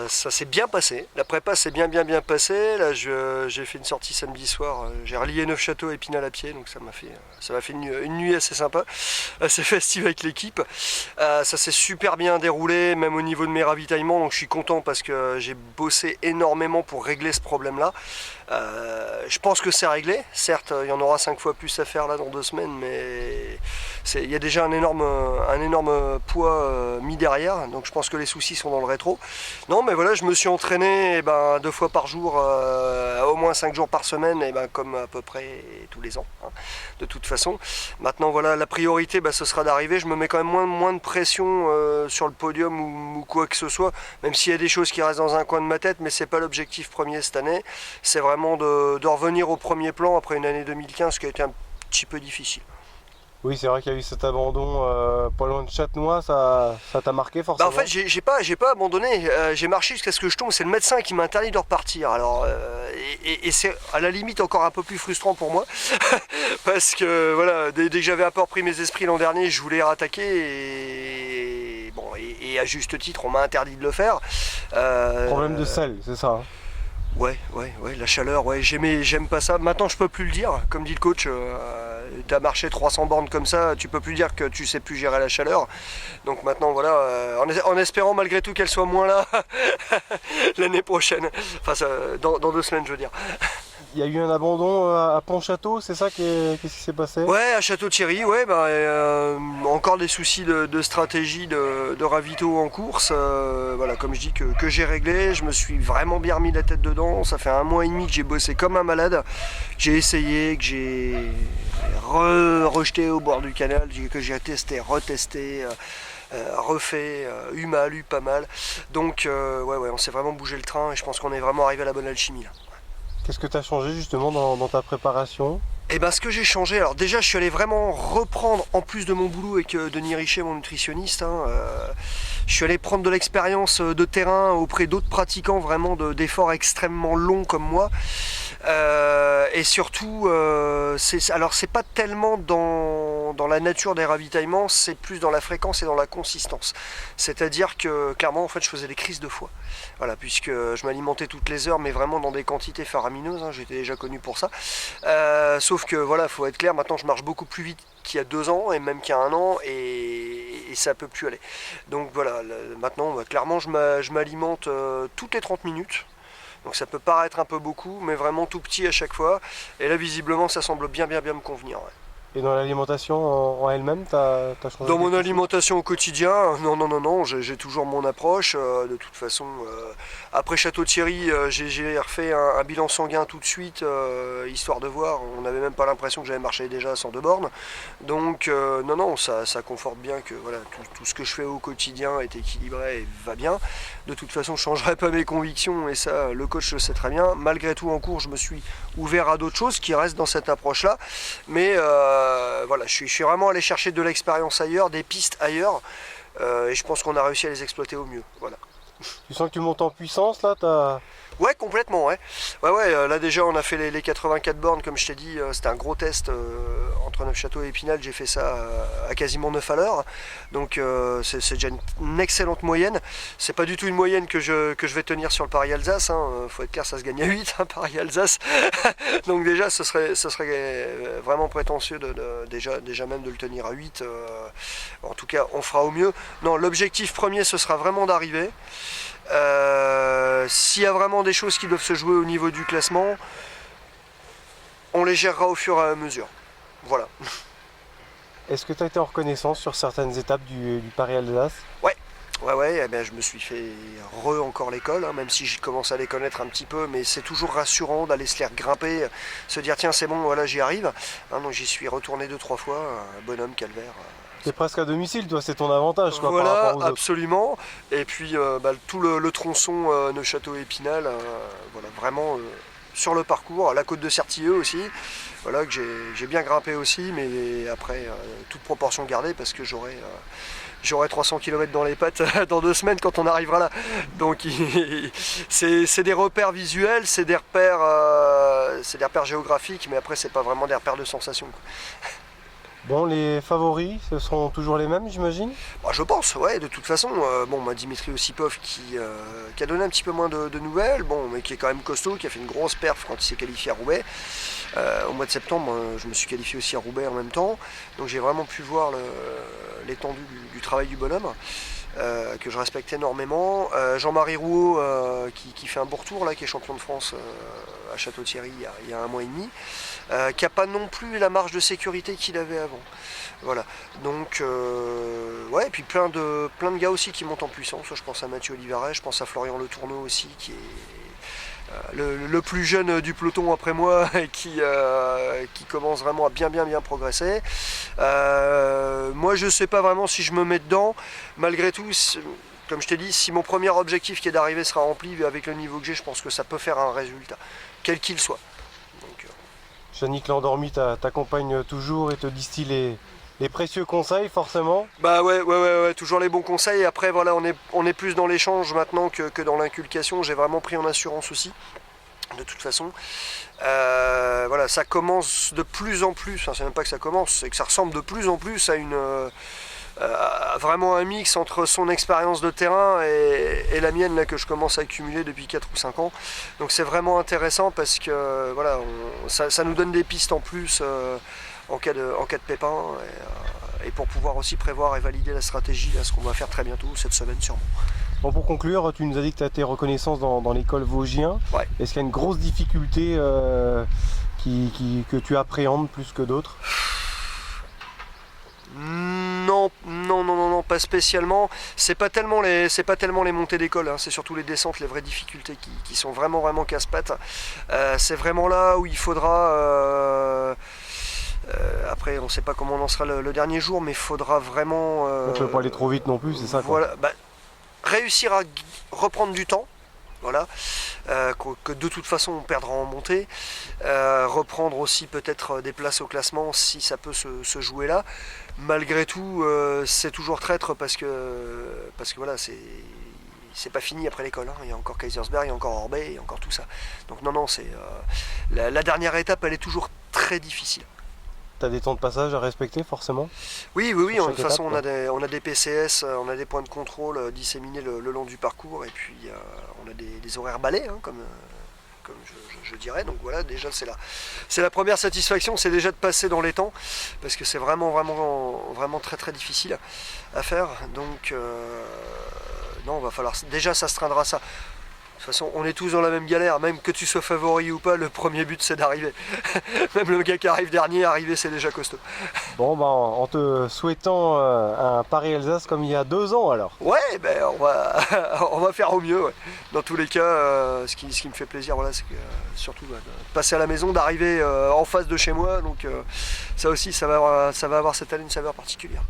Ça s'est bien passé. La prépa s'est bien passée. Là, j'ai fait une sortie samedi soir. J'ai relié Neufchâteau et Épinal à pied, donc ça m'a fait une nuit assez sympa, assez festive avec l'équipe. Ça s'est super bien déroulé, même au niveau de mes ravitaillements. Donc je suis content parce que j'ai bossé énormément pour régler ce problème-là. Je pense que c'est réglé. Certes, il y en aura 5 fois plus à faire là dans 2 semaines, mais il y a déjà un énorme poids mis derrière. Donc je pense que les soucis sont dans le rétro. Non, mais voilà, je me suis entraîné 2 fois par jour, au moins 5 jours par semaine, comme à peu près tous les ans, hein, de toute façon. Maintenant, voilà, la priorité, ce sera d'arriver. Je me mets quand même moins de pression sur le podium ou quoi que ce soit, même s'il y a des choses qui restent dans un coin de ma tête, mais c'est pas l'objectif premier cette année. C'est vraiment de revenir au premier plan après une année 2015 qui a été un petit peu difficile. Oui, c'est vrai qu'il y a eu cet abandon pas loin de Châtenois, ça t'a marqué En forcément? fait, j'ai pas abandonné. J'ai marché jusqu'à ce que je tombe. C'est le médecin qui m'a interdit de repartir. Alors, et c'est à la limite encore un peu plus frustrant pour moi. Parce que, voilà, dès que j'avais un peu repris mes esprits l'an dernier, je voulais rattaquer. Et à juste titre, on m'a interdit de le faire. Problème de sel, c'est ça, hein? Ouais, la chaleur, ouais, j'aime pas ça. Maintenant, je peux plus le dire. Comme dit le coach, t'as marché 300 bornes comme ça, tu peux plus dire que tu sais plus gérer la chaleur. Donc maintenant, voilà, en espérant malgré tout qu'elle soit moins là l'année prochaine. Enfin, dans 2 semaines, je veux dire. Il y a eu un abandon à Pontchâteau, c'est ça? Qu'est-ce qui s'est passé? Ouais, à Château-Thierry, ouais, encore des soucis de stratégie de ravito en course. Voilà, comme je dis, que j'ai réglé. Je me suis vraiment bien remis la tête dedans. Ça fait 1 mois et demi que j'ai bossé comme un malade. J'ai essayé, que j'ai rejeté au bord du canal, que j'ai testé, retesté. Refait, eu mal, eu pas mal. Donc, ouais, on s'est vraiment bougé le train et je pense qu'on est vraiment arrivé à la bonne alchimie là. Qu'est-ce que tu as changé justement dans ta préparation? Ce que j'ai changé, alors déjà je suis allé vraiment reprendre, en plus de mon boulot avec Denis Richet, mon nutritionniste, je suis allé prendre de l'expérience de terrain auprès d'autres pratiquants vraiment d'efforts extrêmement longs comme moi. Et surtout, c'est pas tellement dans la nature des ravitaillements, c'est plus dans la fréquence et dans la consistance. C'est-à-dire que clairement, en fait, je faisais des crises de foie. Voilà, puisque je m'alimentais toutes les heures, mais vraiment dans des quantités faramineuses. J'étais déjà connu pour ça. Sauf que voilà, faut être clair. Maintenant, je marche beaucoup plus vite qu'il y a 2 ans et même qu'il y a 1 an, et ça peut plus aller. Donc voilà, maintenant, clairement, je m'alimente toutes les 30 minutes. Donc ça peut paraître un peu beaucoup, mais vraiment tout petit à chaque fois. Et là, visiblement, ça semble bien me convenir. Ouais. Et dans l'alimentation en elle-même, t'as changé Dans mon quelque chose? alimentation au quotidien, non, j'ai toujours mon approche. De toute façon, après Château-Thierry, j'ai refait un bilan sanguin tout de suite, histoire de voir. On n'avait même pas l'impression que j'avais marché déjà à 102 bornes. Donc, non, ça conforte bien que voilà, tout ce que je fais au quotidien est équilibré et va bien. De toute façon, je ne changerai pas mes convictions et ça, le coach le sait très bien. Malgré tout, en cours, je me suis ouvert à d'autres choses qui restent dans cette approche-là. Mais voilà, je suis vraiment allé chercher de l'expérience ailleurs, des pistes ailleurs, et je pense qu'on a réussi à les exploiter au mieux. Voilà. Tu sens que tu montes en puissance là, Ouais, complètement, ouais. Là déjà on a fait les 84 bornes, comme je t'ai dit, c'était un gros test entre Neufchâteau et Épinal, j'ai fait ça à quasiment 9 à l'heure. Donc c'est déjà une excellente moyenne. C'est pas du tout une moyenne que je vais tenir sur le Paris-Alsace, faut être clair, ça se gagne à 8, Paris-Alsace. Donc déjà ce serait vraiment prétentieux déjà même de le tenir à 8. En tout cas, on fera au mieux. Non, l'objectif premier, ce sera vraiment d'arriver. S'il y a vraiment des choses qui doivent se jouer au niveau du classement, on les gérera au fur et à mesure. Voilà. Est-ce que tu as été en reconnaissance sur certaines étapes du Paris-Alsace? Ouais, je me suis fait encore l'école, même si je commence à les connaître un petit peu, mais c'est toujours rassurant d'aller se les grimper, se dire tiens c'est bon, voilà j'y arrive. Donc j'y suis retourné 2-3 fois, bonhomme, calvaire. C'est presque à domicile, toi, c'est ton avantage quoi, par Voilà, rapport aux autres. absolument. Et puis tout le tronçon Neufchâteau-Épinal, voilà, vraiment sur le parcours, la côte de Certilleux aussi, voilà, que j'ai bien grimpé aussi, mais après, toute proportion gardée, parce que j'aurai 300 km dans les pattes dans 2 semaines quand on arrivera là. Donc c'est des repères visuels, c'est des repères géographiques, mais après c'est pas vraiment des repères de sensations, quoi. Bon, les favoris, ce sont toujours les mêmes, j'imagine? Bah, je pense, ouais, de toute façon. Dimitri Osipov qui a donné un petit peu moins de nouvelles, bon, mais qui est quand même costaud, qui a fait une grosse perf quand il s'est qualifié à Roubaix. Au mois de septembre, je me suis qualifié aussi à Roubaix en même temps, donc j'ai vraiment pu voir l'étendue du travail du bonhomme. Que je respecte énormément. Jean-Marie Rouault qui fait un beau retour là, qui est champion de France à Château-Thierry il y a un mois et demi, qui n'a pas non plus la marge de sécurité qu'il avait avant. Voilà. Donc ouais, et puis plein de gars aussi qui montent en puissance. Je pense à Mathieu Olivaret, je pense à Florian Le Tourneau aussi, qui est le plus jeune du peloton après moi et qui commence vraiment à bien progresser. Moi je sais pas vraiment si je me mets dedans. Malgré tout, comme je t'ai dit, si mon premier objectif qui est d'arriver sera rempli avec le niveau que j'ai, je pense que ça peut faire un résultat, quel qu'il soit. Donc, Yannick Landormy t'accompagne toujours et te distille les précieux conseils, forcément. Bah ouais, toujours les bons conseils. Après voilà, on est plus dans l'échange maintenant que dans l'inculcation. J'ai vraiment pris en assurance aussi. De toute façon, voilà, ça commence de plus en plus. Enfin, c'est même pas que ça commence, c'est que ça ressemble de plus en plus à vraiment un mix entre son expérience de terrain et la mienne là, que je commence à accumuler depuis 4 ou 5 ans. Donc c'est vraiment intéressant parce que voilà, ça nous donne des pistes en plus en cas de pépin et pour pouvoir aussi prévoir et valider la stratégie, là, ce qu'on va faire très bientôt, cette semaine sûrement. Bon, pour conclure, tu nous as dit que tu as été reconnaissance dans l'école Vosgien. Ouais. Est-ce qu'il y a une grosse difficulté que tu appréhendes plus que d'autres? Non, pas spécialement. C'est pas tellement les montées d'école, hein. C'est surtout les descentes, les vraies difficultés qui sont vraiment casse-pattes. C'est vraiment là où il faudra. Après, on ne sait pas comment on en sera le dernier jour, mais il faudra vraiment. On ne peut pas aller trop vite non plus, c'est ça, quoi. Voilà, réussir à reprendre du temps. Voilà, que de toute façon on perdra en montée, reprendre aussi peut-être des places au classement si ça peut se jouer là. Malgré tout, c'est toujours traître parce que voilà, c'est pas fini après l'école, hein. Il y a encore Kaisersberg, il y a encore Orbey, il y a encore tout ça. Donc non, c'est la dernière étape, elle est toujours très difficile. Tu as des temps de passage à respecter forcément? Oui, de toute façon étape, on a des PCS, on a des points de contrôle disséminés le long du parcours et puis on a des horaires balais, hein, comme je dirais. Donc voilà, déjà c'est la première satisfaction, c'est déjà de passer dans les temps parce que c'est vraiment très difficile à faire. Donc non, va falloir déjà s'astreindre à ça. De toute façon, on est tous dans la même galère, même que tu sois favori ou pas, le premier but c'est d'arriver. Même le gars qui arrive dernier, arriver c'est déjà costaud. Bon, en te souhaitant un Paris-Alsace comme il y a 2 ans alors. Ouais, on va faire au mieux. Ouais. Dans tous les cas, ce qui me fait plaisir, voilà, c'est que surtout de passer à la maison, d'arriver en face de chez moi. Donc ça aussi, ça va avoir cette année une saveur particulière.